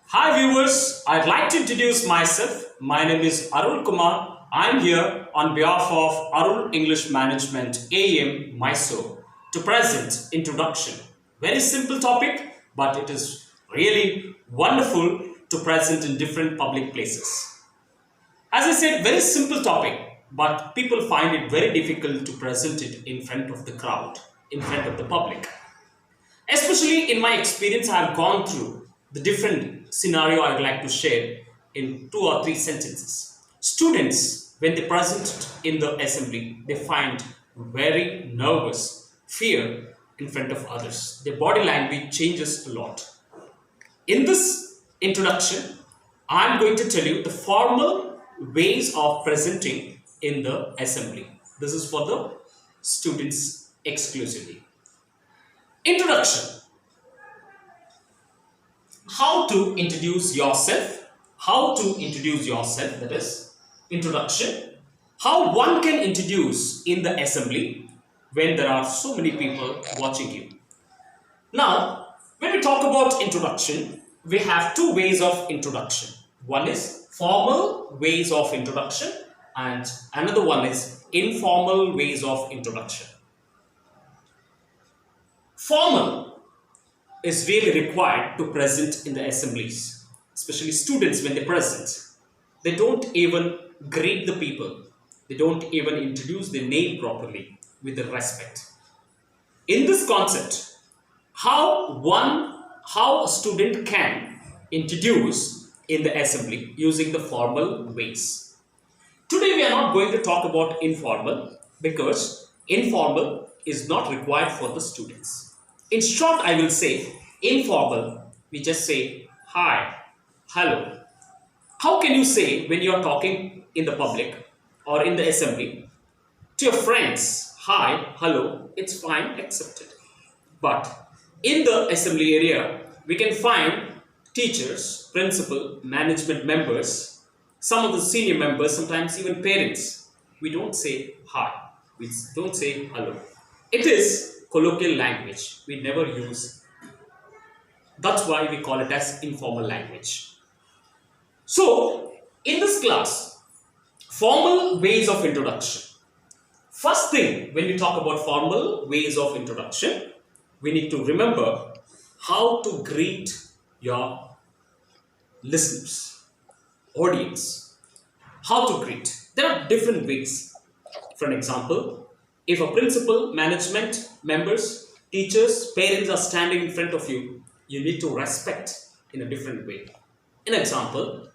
Hi viewers, I'd like to introduce myself. My name is Arul Kumar. I'm here on behalf of Arul English Management AM Mysore to present introduction. Very simple topic, but it is really wonderful to present in different public places. As I said, very simple topic, but people find it very difficult to present it in front of the crowd, in front of the public. Especially in my experience, I have gone through the different scenario I would like to share in two or three sentences. Students, when they present in the assembly, they find very nervous, fear in front of others. Their body language changes a lot. In this introduction, I'm going to tell you the formal ways of presenting in the assembly. This is for the students exclusively. Introduction. How to introduce yourself. How to introduce yourself, that is introduction. How one can introduce in the assembly when there are so many people watching you. Now, when we talk about introduction, we have two ways of introduction. One is formal ways of introduction and another one is informal ways of introduction. Formal is really required to present in the assemblies, especially students when they present. They don't even greet the people. They don't even introduce their name properly with the respect. In this concept, how a student can introduce in the assembly using the formal ways. Today we are not going to talk about informal because informal is not required for the students. In short, I will say informal, we just say hi, hello. How can you say when you are talking in the public or in the assembly to your friends, hi, hello, it's fine, accepted. But in the assembly area, we can find teachers, principal, management members, some of the senior members, sometimes even parents. We don't say hi, we don't say hello. It is colloquial language. We never use. That's why we call it as informal language. So, in this class, formal ways of introduction. First thing, when we talk about formal ways of introduction, we need to remember how to greet your listeners, audience. How to greet. There are different ways. For an example, if a principal, management, members, teachers, parents are standing in front of you, you need to respect in a different way. An example,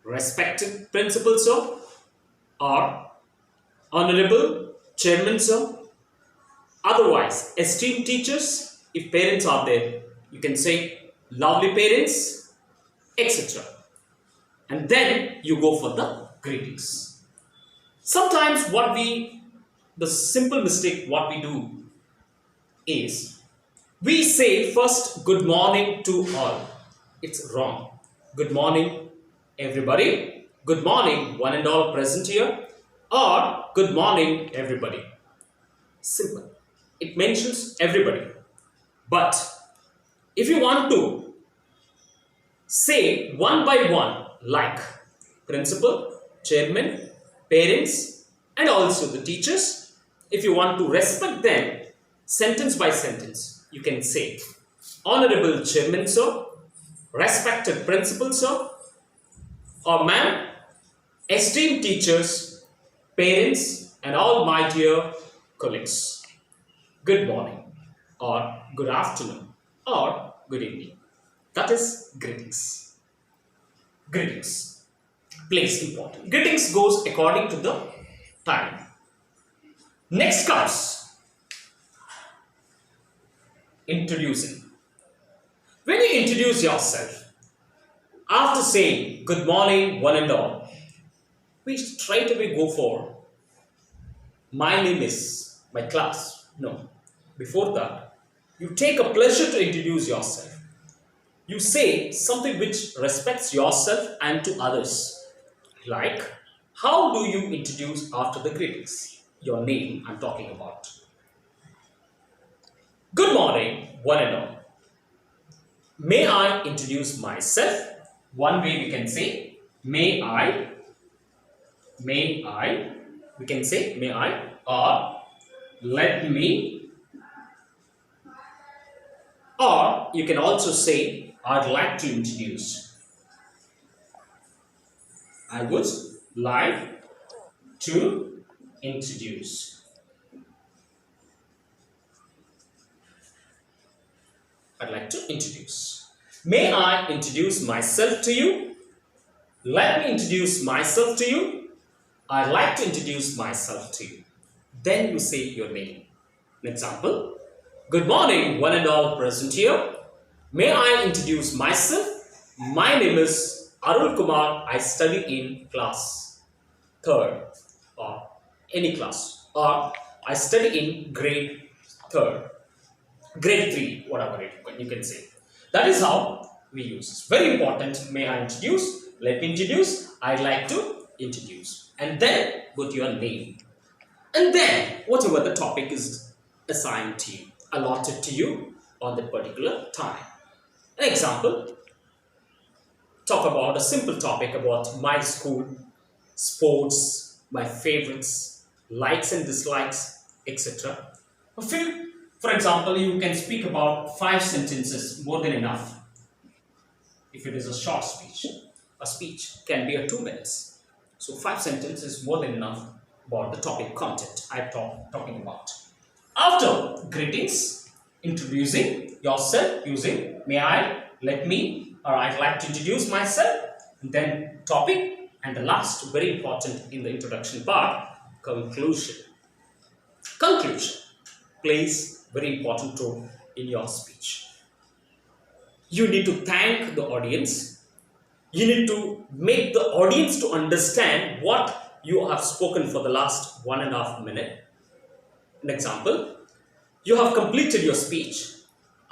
respected principal sir or honorable chairman sir. Otherwise, esteemed teachers, if parents are there, you can say lovely parents, etc. And then you go for the greetings. Sometimes the simple mistake what we do is we say first good morning to all. It's wrong. Good morning everybody. Good morning one and all present here. Or good morning everybody. Simple. It mentions everybody. But if you want to say one by one like principal, chairman, parents and also the teachers, if you want to respect them sentence by sentence, you can say honorable chairman sir, respected principal sir, or ma'am, esteemed teachers, parents, and all my dear colleagues. Good morning, or good afternoon, or good evening. That is greetings. Greetings. Place important. Greetings goes according to the time. Next comes introducing. When you introduce yourself, after saying good morning one and all, we straight away go for my name is, my class. No. Before that, you take a pleasure to introduce yourself. You say something which respects yourself and to others. Like, how do you introduce after the greetings? Your name I'm talking about. Good morning, one and all. May I introduce myself? One way we can say, we can say, may I, or let me, or you can also say, I'd like to introduce. I would like to introduce. I'd like to introduce. May I introduce myself to you? Let me introduce myself to you. I'd like to introduce myself to you. Then you say your name. An example. Good morning, one and all present here. May I introduce myself? My name is Arul Kumar. I study in class 3rd or any class. Or I study in grade 3, whatever you can say. That is how we use. It's very important. May I introduce? Let me introduce. I'd like to introduce. And then put your name. And then whatever the topic is assigned to you, allotted to you on that particular time. An example, talk about a simple topic about my school, sports, my favorites, likes and dislikes, etc. For example, you can speak about 5 sentences, more than enough. If it is a short speech, a speech can be a 2 minutes. So 5 sentences is more than enough about the topic content I'm talking about. After greetings, introducing yourself using may I, let me, or I'd like to introduce myself, and then topic, and the last, very important in the introduction part, conclusion. Conclusion plays very important role in your speech. You need to thank the audience. You need to make the audience to understand what you have spoken for the last 1.5 minutes. An example, you have completed your speech.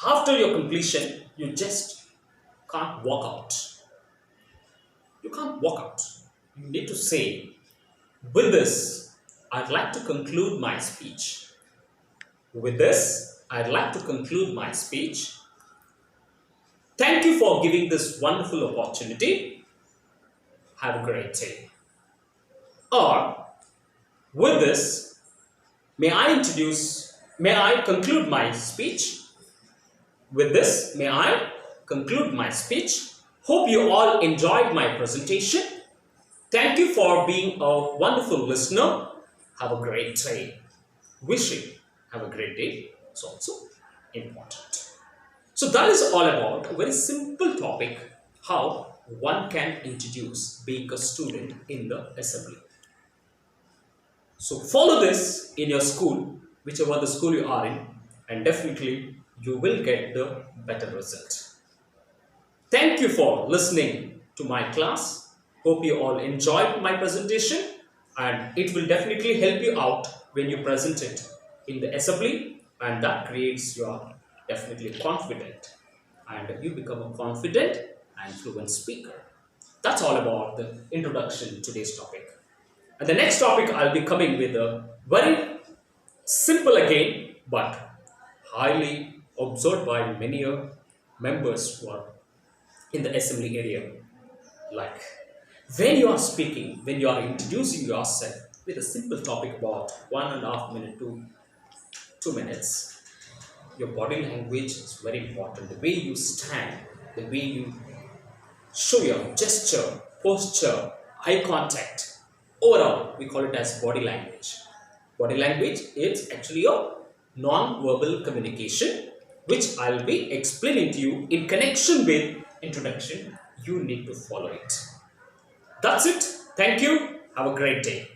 After your completion, you just can't walk out. You can't walk out. You need to say, with this, I'd like to conclude my speech. With this, I'd like to conclude my speech. Thank you for giving this wonderful opportunity. Have a great day. Or, with this, may I conclude my speech. With this, may I conclude my speech. Hope you all enjoyed my presentation. Thank you for being a wonderful listener. Have a great day. Wishing have a great day. It's also important. So that is all about a very simple topic, how one can introduce being a student in the assembly. So follow this in your school, whichever the school you are in, and definitely you will get the better result. Thank you for listening to my class. Hope you all enjoyed my presentation, and it will definitely help you out when you present it in the assembly, and that creates your definitely confident, and you become a confident and fluent speaker. That's all about the introduction to today's topic. And the next topic I'll be coming with a very simple again, but highly observed by many members who are in the assembly area. Like when you are speaking, when you are introducing yourself with a simple topic about 1.5 minutes to 2 minutes, your body language is very important. The way you stand, the way you show your gesture, posture, eye contact. Overall, we call it as body language. Body language is actually a non-verbal communication, which I'll be explaining to you in connection with introduction. You need to follow it. That's it. Thank you. Have a great day.